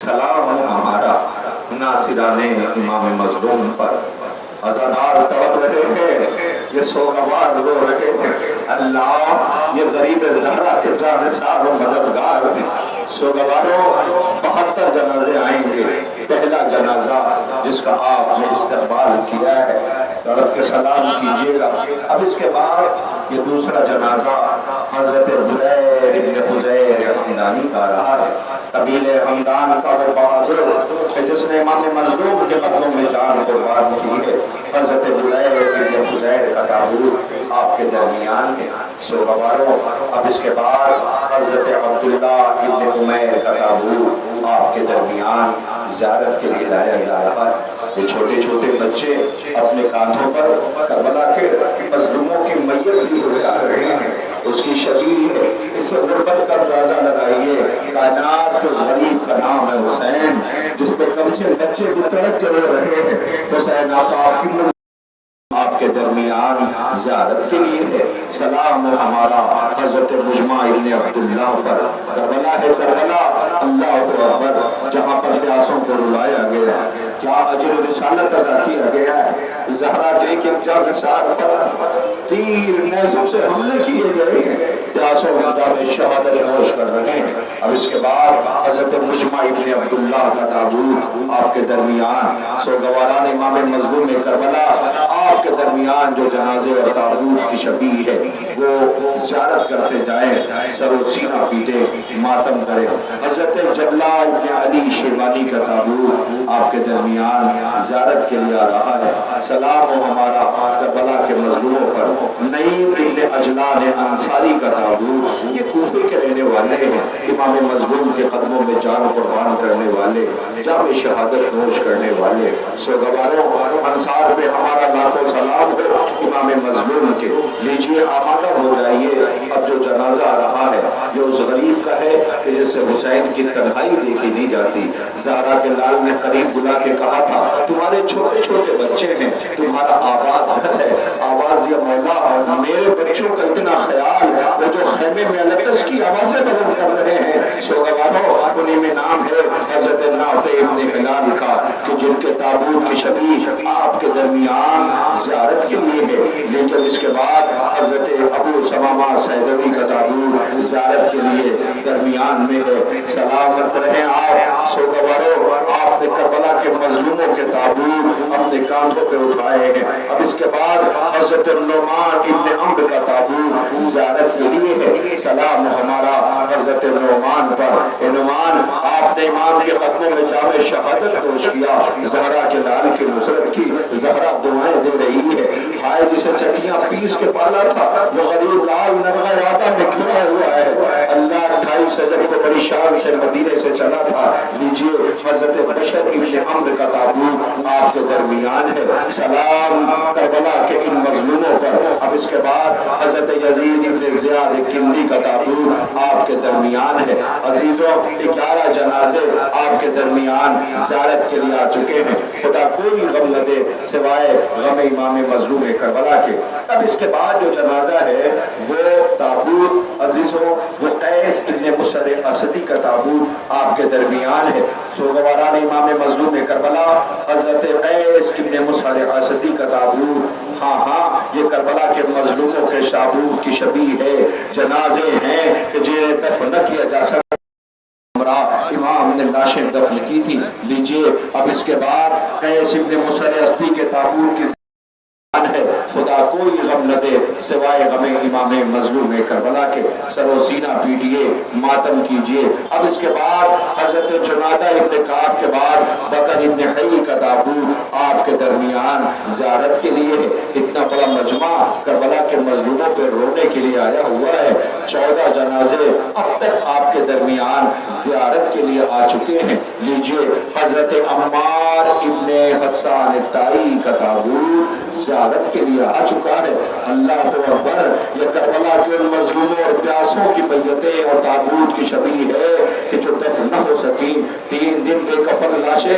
سلام ہمارا ناصران امام مظلوم پر، عزادار تڑپ رہے ہیں، یہ سوگوار رو رہے ہیں، اللہ یہ غریب زہرا کے جانثار و مددگار ہیں۔ سوگواروں 72 جنازے آئیں گے، پہلا جنازہ جس کا آپ نے استقبال کیا ہے تڑپ کے سلام کیجیے گا۔ اب اس کے بعد یہ دوسرا جنازہ حضرت بریر ابن حزیر حمدانی کا رہا ہے۔ قبیل حمدان کا وہ بہادر ہے جس نے امام مظلوم کے قدموں میں جان قربان کی ہے۔ حضرت بریر ابن حزیر کا تابوت آپ کے درمیان ہے۔ سوگواروں اب اس کے بعد حضرت عبداللہ ابن عمیر کا تابوت آپ کے درمیان زیارت کے لیے لایا جا رہا ہے۔ وہ چھوٹے چھوٹے بچے اپنے کاندھوں پر کربلا کے مظلوموں کی میت لی ہوئے آ رہے ہیں، اس کی شبیہ ہے۔ اس سے غربت کا اندازہ لگائیے، کائنات کے اس غریب کا نام ہے حسین، جس پہ کم سے بچے بھی تڑپ کے رو رہے ہیں۔ حسین آقا آپ کی آپ کے درمیان زیارت کے لیے ہے۔ سلام ہمارا حضرت مجمع ابن عبداللہ پر۔ کربلا ہے کربلا، اللہ اکبر، جہاں پر پیاسوں کو رلایا گیا، کیا اجر و رسالت ادا کیا گیا ہے۔ زہرا کے ایک جانثار پر تیر نیزوں سے حملے کیے گئے ہیں، پیاسوں کا دام شہادت نوش کر رہے ہیں۔ اب اس کے بعد حضرت مجمع ابن عبداللہ کا تابوت آپ کے درمیان، سوگواران امام مظلوم کربلا آپ کے درمیان جو جنازے اور تابوت کی شبیہ ہے وہ زیارت کرتے جائیں، سر و سینہ پیٹے، ماتم کرے۔ حضرت جبلہ ابن علی شیبانی کا تابوت آپ کے درمیان زیارت کے لیے آ رہا ہے۔ سلام ہمارا کربلا کے مظلوموں پر۔ نعیم ابن اجلان انصاری کا تابوت، یہ کوفے کے رہنے والے ہیں، امام مظلوم کے قدموں میں جان قربان کرنے والے، جام شہادت نوش کرنے والے۔ سوگواروں انصار پہ ہمارا لاکھوں سلام ہو، امام مظلوم کے لیجیے آمادہ ہو جائیے۔ اب جو جنازہ آ رہا ہے یہ اس غریب کا ہے کہ جس سے حسین کی تنہائی دیکھی نہیں جاتی۔ زہرا کے لال نے قریب بلا کے کہا تھا تمہارے چھوٹے چھوٹے بچے ہیں، تمہارا آباد گھر ہے، آواز یا مولا میرے بچوں کا اتنا خیال، وہ جو خیمے میں التش کی آوازیں بلند کر رہے ہیں۔ سوگواروں انہیں میں نام ہے حضرت نافع ابن ہلال کا کہ جن کے تابوت کی شبیہ آپ کے درمیان زیارت کے لیے ہے۔ لیکن اس کے بعد حضرت ابو ثمامہ سیدوی کا تابوت زیارت کے لیے درمیان میں ہے۔ سلامت رہیں آپ سوگواروں، آپ نے کربلا کے مظلوموں کے تابوت اپنے کاندھوں پہ اٹھائے ہیں۔ اب اس کے بعد حضرت نعمان ابن عمرو کا تابوت زیارت کے لیے ہے۔ سلام ہمارا حضرت نعمان پر۔ اے نعمان، آپ نے امام کے قدموں میں جام شہادت نوش کیا، زہرا کے لال کی نصرت کی، زہرا دعائیں دے رہی ہے۔ ہائے جسے چکیاں پیس کے پالا تھا وہ غریب لال نرغہ یادہ میں کھڑا ہوا ہے۔ اللہ 28 حجر کو بڑی شان سے مدینے سے چلا تھا۔ لیجئے حضرت بشر ابن عمرو کا تابوت آپ کے درمیان ہے۔ سلام کربلا کے ان مظلوموں پر۔ اب اس کے بعد حضرت یزید ابن زیاد کندی کا تابوت آپ کے درمیان ہے۔ عزیزوں 11 جنازے آپ کے درمیان زیارت کے لیے آ چکے ہیں۔ خدا کوئی غم نہ دے سوائے غم امام مظلوم کربلا کے۔ اب اس کے بعد جو جنازہ ہے وہ تابوت عزیزوں وہ قیس ابن مصر اسدی کا تابوت آپ کے درمیان ہے۔ سوگواران امام مظلوم کربلا حضرت قیس ابن مصر اسدی کا تابوت، ہاں ہاں یہ کربلا کے مظلوموں کے تابوت کی شبیہ ہے۔ جنازے ہیں کہ جنہیں دفن نہ کیا جا سکتا، امام نے لاشیں دفن کی تھی۔ لیجئے اب اس کے بعد قیس ابن مصر اسدی کے تابوت کی ہے۔ خدا کوئی غم نہ دے سوائے غم امام مظلوم کربلا کے۔ سر و سینہ پیٹیے، ماتم کیجئے۔ اب اس کے بعد حضرت جنادہ ابن کعب کے بعد بکر ابن حی کا تابوت آپ کے درمیان زیارت کے لیے ہے۔ اتنا بڑا مجمع کربلا کے مظلوموں پہ رونے کے لیے آیا ہوا ہے۔ 14 جنازے اب تک آپ کے درمیان زیارت کے لیے آ چکے ہیں۔ لیجئے حضرت عمار ابن حسان الطائی کا تابوت زیارت کے لیے آ چکا ہے۔ اللہ اکبر، یہ کربلا کے مظلوموں اور پیاسوں کی بیعتیں اور تابوت کی شبیہ ہے کہ جو دفن نہ ہو سکی۔ 3 دن بے کفن لاشیں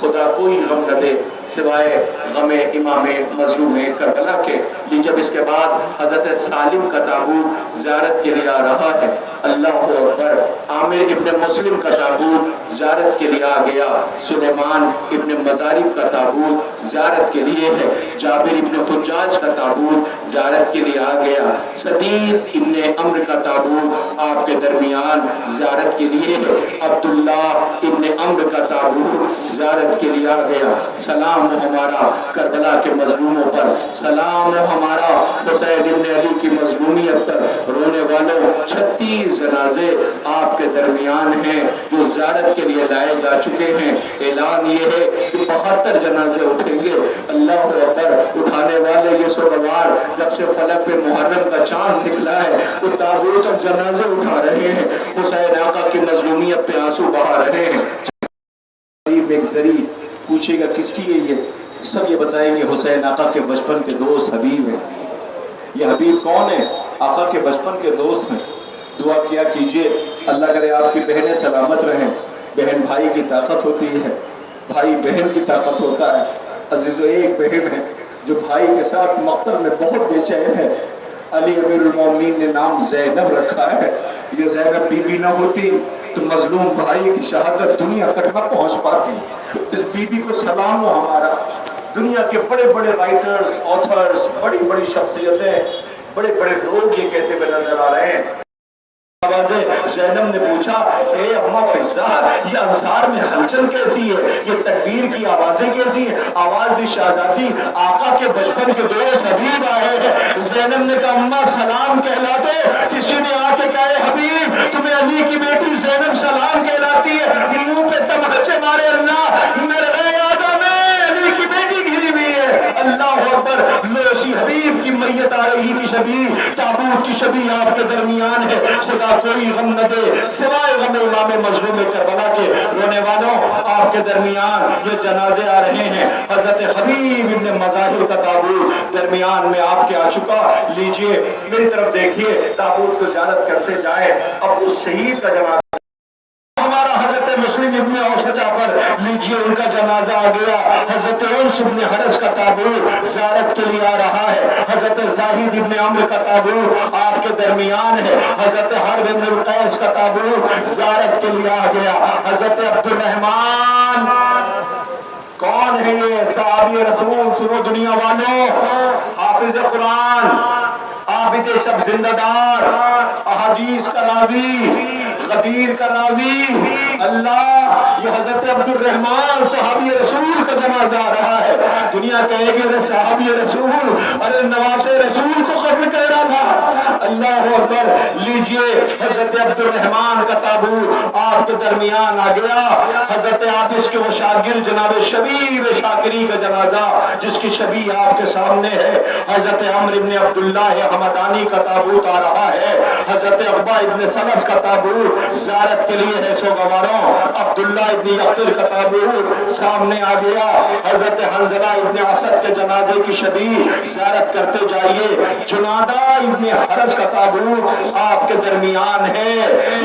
خدا کوئی غم نہ دے سوائے غم امام مظلوم کربلا کے۔ جب اس کے بعد حضرت سالم کا تابوت زیارت کے لیے آ رہا ہے، اللہ اکبر، عامر ابن مسلم کا تابوت زیارت کے لیے آ گیا، سلیمان ابن مزارب کا تابوت زیارت کے لیے ہے، جابر ابن حجاج کا تابوت زیارت کے لیے آ گیا، سدید ابن عمر کا تابوت آپ کے درمیان زیارت کے لیے ہے، عبداللہ ابن عمر کا تابوت زیارت کے لیے آ گیا۔ سلام ہو ہمارا کربلا کے مظلوموں پر، سلام ہو ہمارا حسین ابن علی کی مظلومیت پر، رونے والوں 36 جنازے آپ کے درمیان ہیں جو زیارت کے لیے لائے جا چکے ہیں۔ اعلان یہ ہے کہ 72 جنازے اٹھیں گے، اللہ اکبر، اٹھانے والے یہ سوگوار جب سے فلک پہ محرم کا چاند نکلا ہے وہ تابوت اور جنازے اٹھا رہے ہیں، حسین آقا کی مظلومیت پہ آنسو بہا رہے ہیں۔ ایک ذری پوچھے گا کس کی ہے یہ، سب یہ بتائیں گے حسین آقا کے بچپن کے دوست حبیب ہیں۔ یہ حبیب کون ہے؟ آقا کے بچپن کے دوست ہیں۔ دعا کیا کیجئے اللہ کرے آپ کی بہنیں سلامت رہیں۔ بہن بھائی کی طاقت ہوتی ہے، بھائی بہن کی طاقت ہوتا ہے۔ عزیزو، ایک بہن ہے جو بھائی کے ساتھ مقتل میں بہت بے چین ہے۔ علی امیر المومنین نے نام زینب رکھا ہے۔ یہ زینب بی بی نہ ہوتی تو مظلوم بھائی کی شہادت دنیا تک نہ پہنچ پاتی۔ اس بی بی کو سلام ہو ہمارا۔ دنیا کے بڑے بڑے رائٹرز، آتھرز، بڑی بڑی شخصیتیں، بڑے بڑے لوگ یہ کہتے ہوئے نظر آ رہے ہیں۔ زینب نے پوچھا، اے اماں فضہ، یہ انصار میں ہلچل کیسی ہے، یہ تکبیر کی آوازیں کیسی ہیں؟ آواز دی شہزادی، آقا کے بچپن کے دوست حبیب آئے ہیں۔ زینب نے کہا اماں سلام کہلا دو۔ کسی نے آ کے کہا حبیب تمہیں علی کی بیٹی زینب سلام کہلاتی ہے؟ منہ پہ تماچے مارے اللہ، مرغے آدم علی کی بیٹی گھری ہوئی ہے۔ اللہ اکبر، لوسی حبیب کی میت آ رہی کی شبیہ، تابوت کی شبیہ آپ کے درمیان ہے۔ خدا کوئی غم نہ دے سوائے غم امام مظلوم کربلا کے۔ رونے والوں، آپ کے درمیان یہ جنازے آ رہے ہیں۔ حضرت حبیب ابن مظاہر کا تابوت درمیان میں آپ کے آ چکا۔ لیجئے میری طرف دیکھیے، تابوت کو زیارت کرتے جائیں۔ اب اس شہید کا جنازہ ہمارا حضرت مسلم ابن اوسطہ پر، لیجئے ان کا جنازہ آ گیا۔ حضرت انس ابن حرس کا تابوت زیارت کے لیے آ رہا ہے۔ حضرت زاہد ابن عمر کا تابوت آپ کے درمیان ہے۔ حضرت حرب ابن القیس کا تابوت زیارت کے لیے آ گیا۔ حضرت عبد الرحمن، کون ہے یہ صحابی رسول؟ سنو دنیا والوں، حافظ قرآن، عابد شب زندہ دار، احادیث کا راوی، غدیر کا راوی، اللہ، یہ حضرت عبد الرحمن صحابی رسول کا جنازہ آ رہا ہے۔ دنیا کہے گی ارے صحابی رسول، ارے نواز رسول کو قتل کر ڈالا۔ اللہ اکبر، لیجئے حضرت عبد الرحمن کا تابوت آپ کے درمیان آ گیا۔ حضرت عابس کے وہ شاگرد جناب شبیب شاکری کا جنازہ جس کی شبیہ آپ کے سامنے ہے۔ حضرت عمر ابن عبداللہ حمدانی کا تابوت آ رہا ہے۔ حضرت عقبہ ابن سلس کا تابوت زیارت کے لیے ہے سوگواروں۔ عبداللہ ابن یقر کا تابوت سامنے آ گیا۔ حضرت حنظلہ ابن اسد کے جنازے کی شبیہ زیارت کرتے جائیے۔ جنادہ ابن حرس کا تابوت آپ کے درمیان ہے۔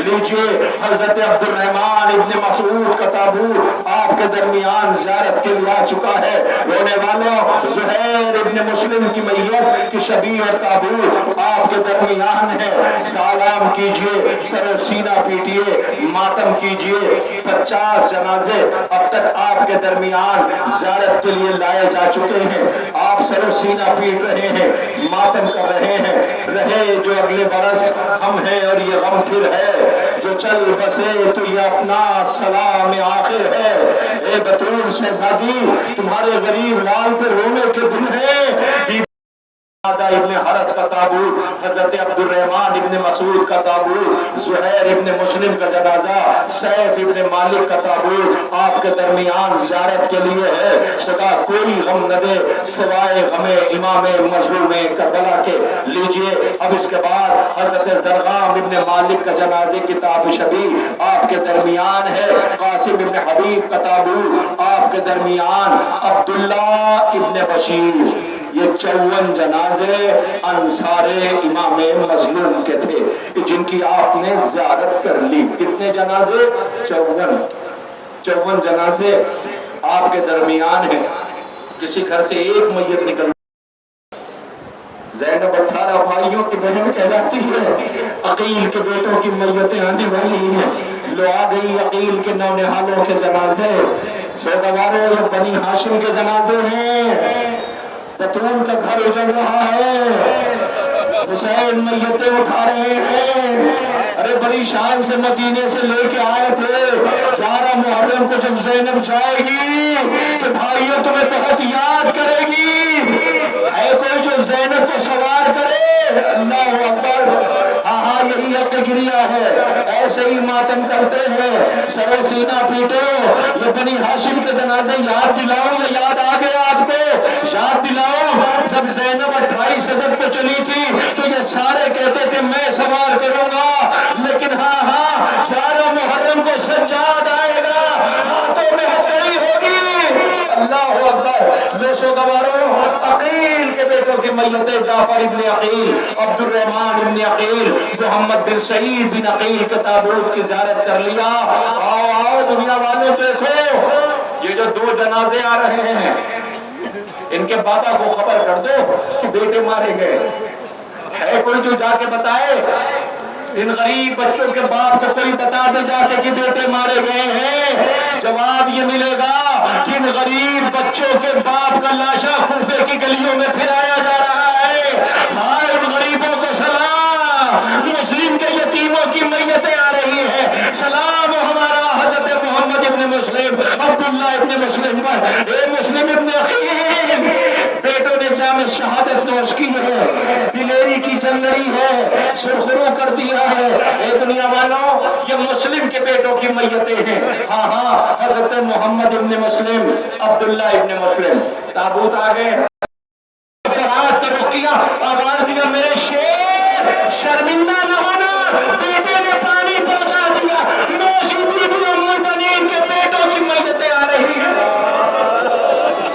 لیجئے حضرت عبد الرحمن ابن مسعود کا تابوت آپ کے درمیان زیارت کے لیے آ چکا ہے۔ رونے والوں، زہیر ابن مسلم کی میت کی شبیہ اور تابوت آپ کے درمیان ہے۔ سلام کیجئے، سر و سینہ پیٹیے، ماتم کیجئے۔ 50 جنازے اب تک آپ کے درمیان زیارت کے لیے لائے جا چکے ہیں۔ آپ سر و سینہ پیٹ رہے ہیں، ماتم کر رہے ہیں۔ رہے جو اگلے برس ہم ہیں اور یہ غم پھر ہے، جو چل بسے تو یہ اپنا سلام آخر ہے۔ اے بطول شہزادی، تمہارے غریب لال پہ رونے کے دن ہے۔ ابن حرس کا تابوت، حضرت عبد الرحمن ابن مسعود کا تابوت، زہیر ابن مسلم کا جنازہ، سیف ابن مالک کا تابوت آپ کے درمیان زیارت کے لیے ہے۔ خدا کوئی غم نہ دے سوائے غم امام مظلوم کربلا کے۔ لیجئے اب اس کے بعد حضرت زرغام ابن مالک کا جنازے کی تاب شبیہ آپ کے درمیان ہے۔ قاسم ابن حبیب کا تابوت آپ کے درمیان۔ عبداللہ ابن بشیر، یہ 54 جنازے انصار امام مظلوم کے تھے جن کی آپ نے زیارت کر لی۔ کتنے جنازے؟ 54 جنازے آپ کے درمیان ہے، کسی گھر سے ایک میت نکل، زینب 18 بھائیوں کی بہن کہلاتی ہے، عقیل کے بیٹوں کی میتیں آنے والی ہیں، لو آ گئی عقیل کے نونہالوں کے جنازے، سوگوارو یہ بنی ہاشم کے جنازے ہیں، بطول کا گھر اجڑ رہا ہے، حسین میتیں اٹھا رہے ہیں، ارے بڑی شان سے مدینے سے لے کے آئے تھے، 11 محرم کو جب زینب جائے گی کہ بھائیوں تمہیں بہت یاد کرے گی، ہے کوئی جو زینب کو سوار کرے؟ اللہ اکبر، ہاں یہی حق گریہ ہے، ایسے ہی ماتم کرتے ہیں، سر و سینہ پیٹو، یہ بنی ہاشم کے جنازے یاد دلاؤ یا یاد آ گیا آپ کو؟ یاد دلاؤ، جب زینب 28 رجب کو چلی تھی تو یہ سارے کہتے تھے میں سوار کروں گا، لیکن ہاں 11 محرم کو سجاد آئے گا، ہاتھوں میں ہتھکڑی ہوگی، اللہ اکبر۔ لو سوگوارو، عقیل کے بیٹوں کی میتیں، جعفر ابن عقیل، عبد الرحمن ابن عقیل، محمد بن سعید بن عقیل کے تابوت کی زیارت کر لیا۔ آؤ آؤ دنیا والوں دیکھو، یہ جو 2 جنازے آ رہے ہیں، ان کے بابا کو خبر کر دو کہ بیٹے مارے گئے، ہے کوئی جو جا کے بتائے؟ ان غریب بچوں کے باپ کو کوئی بتا دے جا کے کہ بیٹے مارے گئے ہیں، جواب یہ ملے گا کہ ان غریب بچوں کے باپ کا لاشا کوفے کی گلیوں میں پھرایا جا رہا ہے، ہائے ان غریبوں کو سلام، مسلم کے یتیموں کی میتیں آ رہی ہیں، سلام ہمارا حضرت محمد ابن مسلم، عبداللہ ابن مسلم پر، اے مسلم ابن عقیل، بیٹوں نے جام شہادت نوش کی ہے، دلیری کی جنگڑی ہے، سرخرو کر دیا ہے، اے دنیا والوں یہ مسلم کے بیٹوں کی میتیں ہیں، ہاں حضرت محمد ابن مسلم، عبداللہ ابن مسلم، تابوت آگئے، فرات کا رخ کیا، آواز دیا میرے شیر شرمندہ نہ ہونا، بیٹے نے پانی پہنچا دیا، نوشی بی بی ام البنین کے بیٹوں کی میتیں آ رہی ہیں،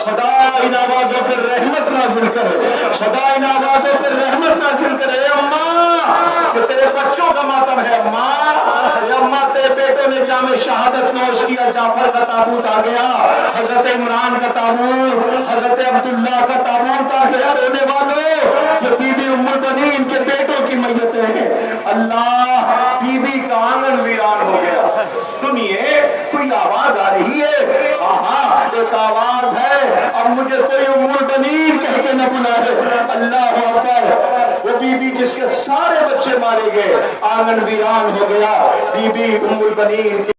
خدا ان آوازوں پر رحمت نازل کرے، خدا ان آوازوں پر رحمت نازل کرے، اے اماں یہ تیرے بچوں کا ماتم ہے، اے اماں تیرے بیٹوں نے جام شہادت نوش کیا، جعفر کا تابوت آ گیا، حضرت عمران کا تابوت، حضرت عبداللہ کا تابوت آ گیا، رونے والوں یہ بی بی ام البنین کے بیٹوں کی میتیں ہیں، اللہ بی بی کا آنگن ویران ہو گیا، سنیے کوئی آواز آ رہی ہے، ہاں ایک آواز ہے، اب مجھے کوئی ام البنین کہہ کے نہ بلائے، اللہ اکبر، وہ بی بی جس کے سارے بچے مارے گئے، آنگن ویران ہو گیا، بی بی ام البنین کے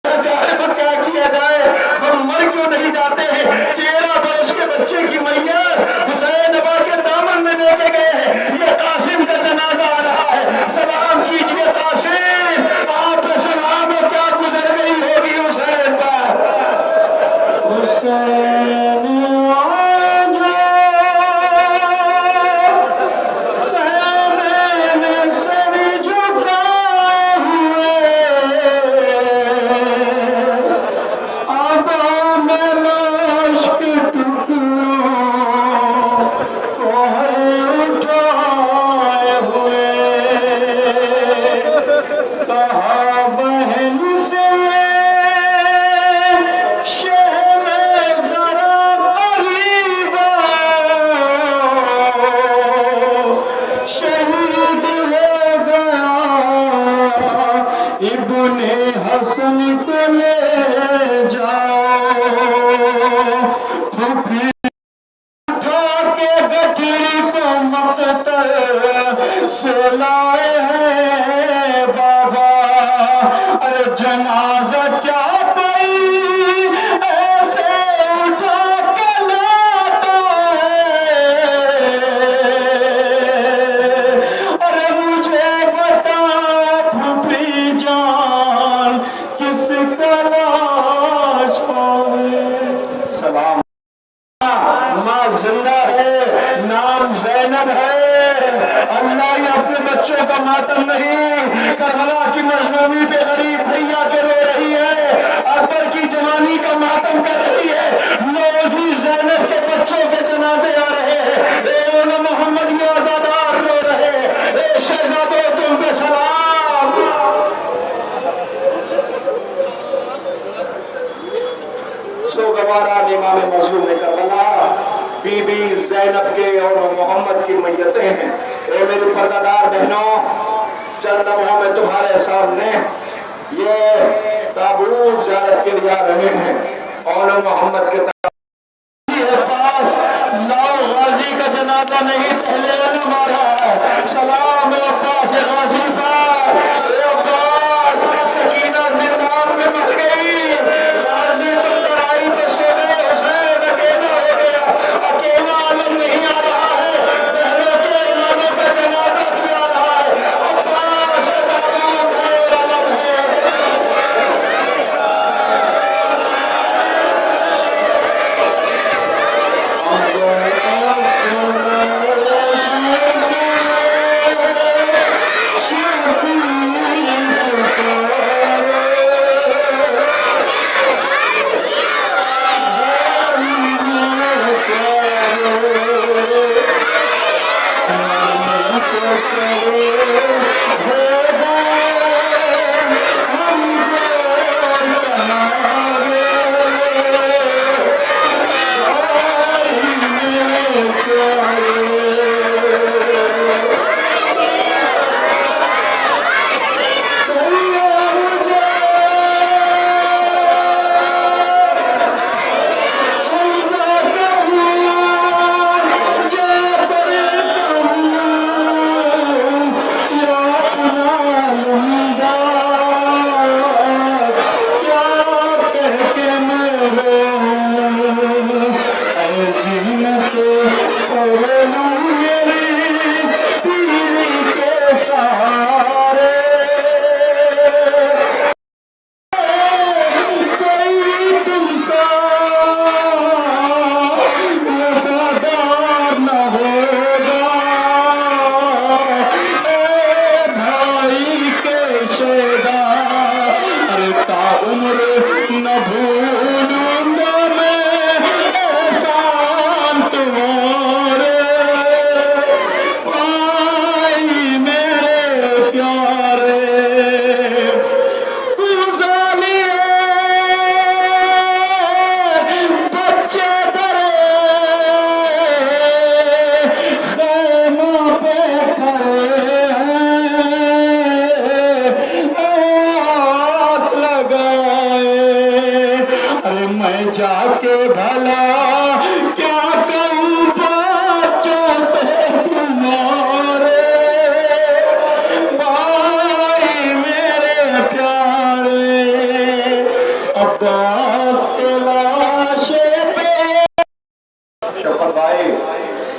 چاہے تو کیا کیا جائے، ہم مر کیوں نہیں جاتے ہیں، 13 برس کے بچے کی میت حسین ابا کے دامن میں دے کے گئے ہیں، یہ قاسم کا جنازہ آ رہا ہے، سلام کیجئے قاسم، آپ پہ سلام ہو، کیا گزر گئی ہوگی حسین پر، حسین سوگواران امام مظلوم کربلا بی بی زینب کے اور محمد کی میتیں ہیں۔ اے میری پردہ بہنوں، چند لمحوں میں تمہارے سامنے یہ تابوت زیارت کے لیے آ رہے ہیں اور محمد کے پاس لاؤ غازی کا جنازہ نہیں پہلے ہمارا سلام عباس غازی پر۔ اے عباس، سکینہ زندان میں مر گئی، غازی تم ترائی پہ سو گئے، حسین اکیلا ہو گیا، اکیلا عالم نہیں آ رہا ہے، بہنوں کے اماموں کا جنازہ بھی آ رہا ہے۔ عباس تابوت ہے اور علم ہے۔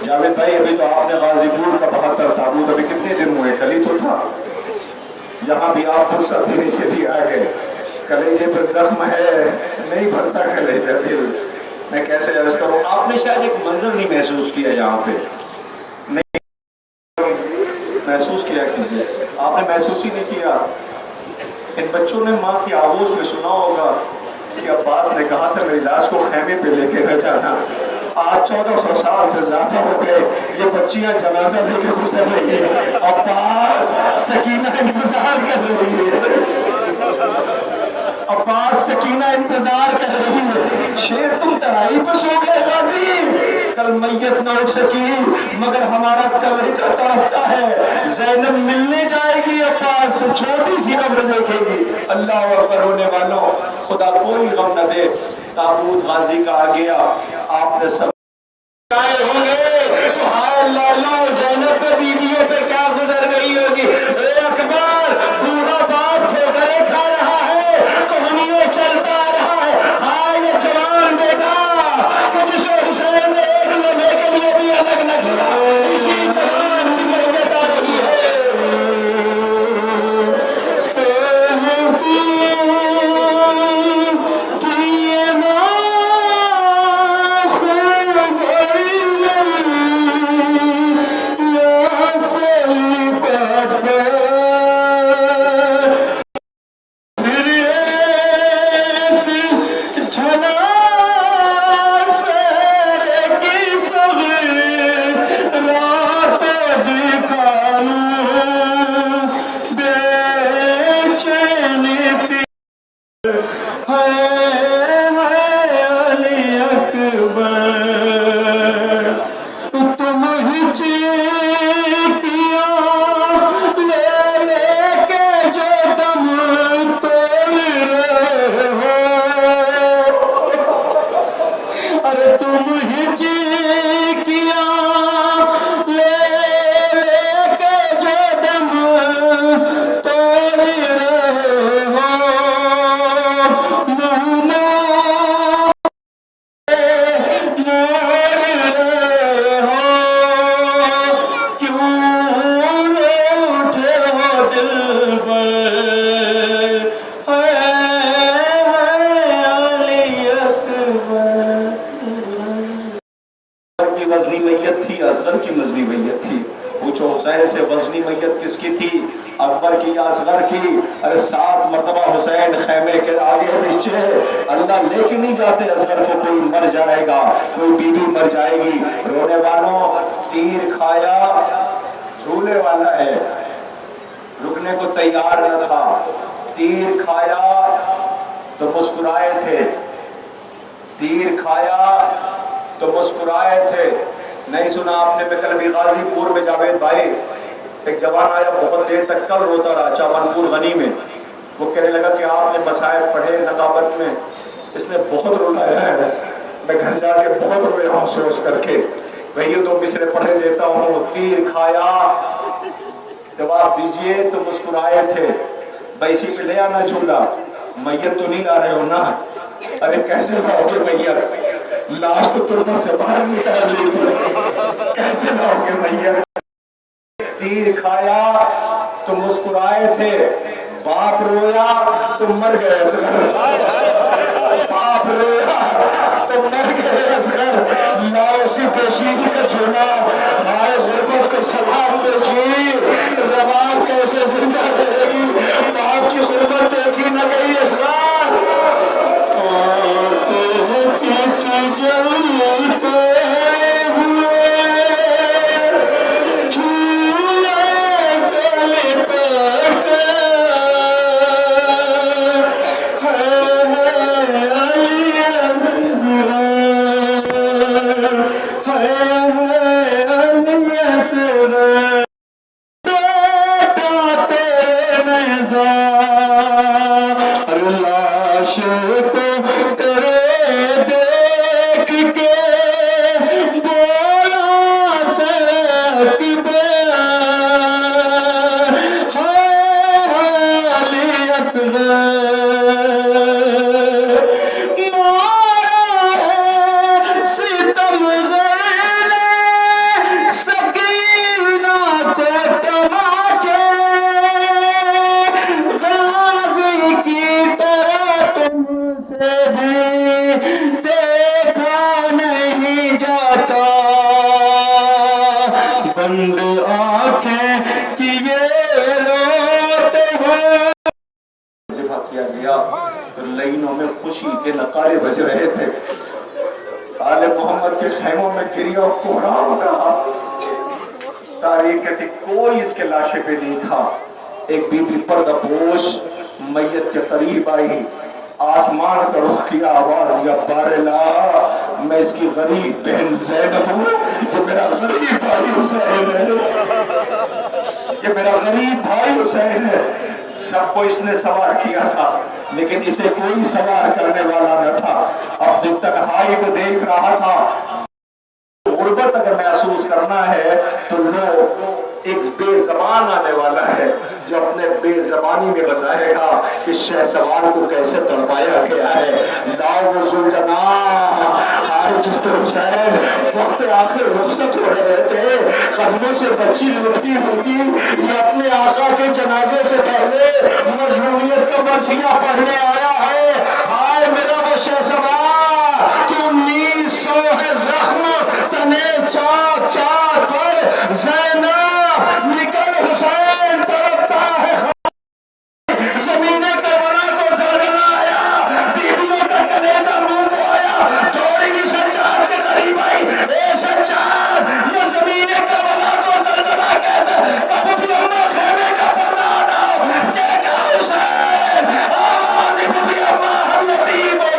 جاوید بھائی، ابھی تو آپ نے غازی پور کا 72 تابوت ابھی کتنے دن ہوئے؟ کل ہی تو تھا، یہاں بھی آپ فرصت دینے کے لیے آ گئے۔ کلیجے پہ زخم ہے، نہیں بھرتا کلیجہ دل، میں کیسے عرض کروں؟ آپ نے شاید ایک منظر نہیں محسوس کیا یہاں پہ، نہیں محسوس کیا کیجئے، آپ نے محسوس ہی نہیں کیا۔ ان بچوں نے ماں کی آغوش میں سنا ہوگا کہ عباس نے کہا تھا میری لاش کو خیمے پہ لے کے نہ جانا۔ آج 1400 سال سے زیادہ ہو گئے، یہ بچیاں جنازہ لے کے گزر رہی ہیں، عباس سکینہ انتظار کر رہی ہے، عباس سکینہ انتظار کر رہی ہے۔ شیر تم ترائی پر سو گئے غازی، کل میت نہ اٹھ سکی مگر ہمارا کلیجہ تڑپتا ہے۔ زینب ملنے جائے گی عباس سے، چھوٹی سی قبر دیکھے گی۔ اللہ اکبر ہونے والوں، خدا کوئی غم نہ دے۔ تابوت غازی کا آ گیا، آپ نے سب قائل ہوں گے تو ہائے لالا زینب پہ بیویوں پہ کیا گزر گئی ہوگی۔ اے اکبر، بوڑھا باپ ٹھوکریں کھا رہا ہے، کوہنیوں چلتا رہا ہے، ہائے یہ جوان بیٹا کہ جس حسین نے ایک لمحے کے لیے بھی الگ نہ کیا، اسی جوان کی میت آ رہی ہے۔ نہیں جاتے اصغر کو کوئی مر جائے گا، کوئی بیوی مر جائے گی۔ رونے والوں، تیر کھایا جھولے والا ہے، رکنے کو تیار نہ تھا، تیر کھایا تو مسکرائے تھے، تیر کھایا تو مسکرائے تھے۔ نہیں سنا آپ نے کل غازی پور میں جاوید بھائی ایک جوان آیا، بہت دیر تک کل روتا رہا چاون پور غنی میں، وہ کہنے لگا کہ آپ نے مصائب پڑھے نقابت میں، اس نے بہت رولایا ہے، میں گھر جا کے بہت رویا ہوں سوچ کر کے، وہی دو مصرے پڑھے دیتا ہوں۔ تیر کھایا، جواب دیجئے تو مسکرائے تھے، بیسی پہ لے آنا جھولا، میت تو نہیں لا رہے ہو نا؟ ارے کیسے لاؤ گے میت؟ لاش تو تربت سے باہر نکال لی تھی، کیسے لاؤ گے میت؟ تیر کھایا تو مسکرائے تھے، باپ رویا تو مر گئے اصغر، باپ رویا تو مر گئے اصغر، لاؤ سی پیشین کا جھولا، ہائے غربت کو سلام بیجی، رباب کیسے زندہ رہے گی، باپ کی غربت دیکھی نہ گئی اصغر۔ جلتے ہوئے چولہے سے لپٹے نقارے بج رہے تھے، آل محمد کے خیموں میں گریہ و کوہرام تھا، تاریخ کہتی کوئی اس کے لاشے پہ نہیں تھا۔ ایک بی بی پردہ پوش میت کے قریب آئی، آسمان کا رخ کیا، آواز یا بارلا، میں اس کی غریب بہن زینب ہوں، یہ میرا غریب بھائی حسین ہے، یہ میرا غریب بھائی حسین ہے۔ سب کو اس نے سوار کیا تھا لیکن اسے کوئی سوار کرنے والا نہ تھا، اپنی تنہائی کو دیکھ رہا تھا۔ غربت اگر محسوس کرنا ہے تو لو، ایک بے زبان آنے والا ہے جو اپنے بے زبانی میں بتائے گا کہ شہسوار کو کیسے تڑپایا گیا ہے۔ لاؤ وہ ذوالجناح، آج جس پہ حسین وقت آخر رخصت ہو رہے تھے، قدموں سے بچی لٹتی ہوتی، یہ اپنے آقا کے جنازے سے پہلے مظلومیت کا مرثیہ پڑھنے آیا ہے۔ آئے میرا وہ شہسوار کہ 1900 ہے زخم تنے چاک چاک پر، زینب نکل حسین تڑپتا ہے، زمین کربلا کو زلزلہ آیا، بیویوں کا کلیجہ منہ کو آیا، تھوڑی بھی سجاد کے قریب آئی، اے سجاد یہ زمین کربلا کو زلزلہ کیسے؟ ابو بھی اماں خیمے کا پردہ ہٹاؤ، دیکھا حسین، آواز ابو بھی اماں ہم یتیم ہو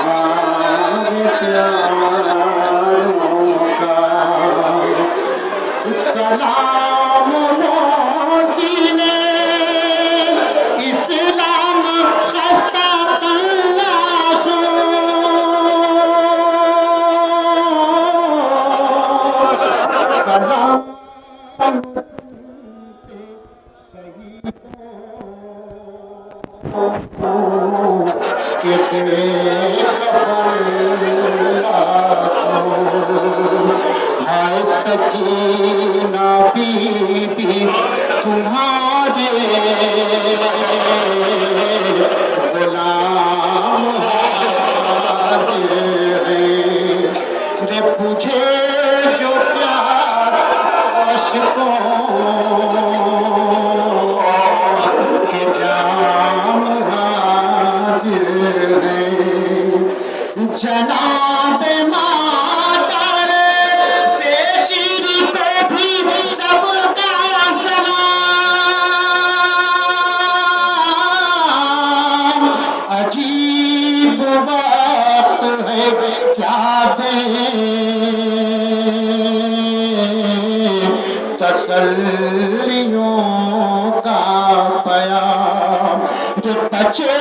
ہمارے پیاروں کا سلام موسی نے اسلام خستہ تلاشوں سلام ہائے سکینہ بی بی تمہارے غلام حاضر ہیں رے بجھے جو پیاس عاشقوں کے جام حاضر ہیں جناب مادر پیشیر کو بھی سب کا سلام عجیب وقت ہے کیا دیں تسلیوں کا پیام جو بچے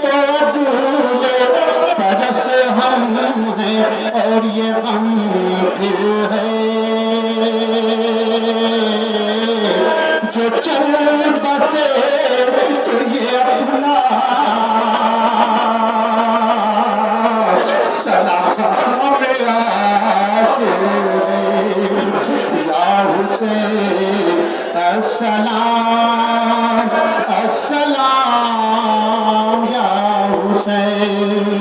تو بھولے پرس ہم ہیں اور یہ غم پھر ہے جو چل بسے تو یہ اپنا سلام یا حسین السلام السلام یا حسین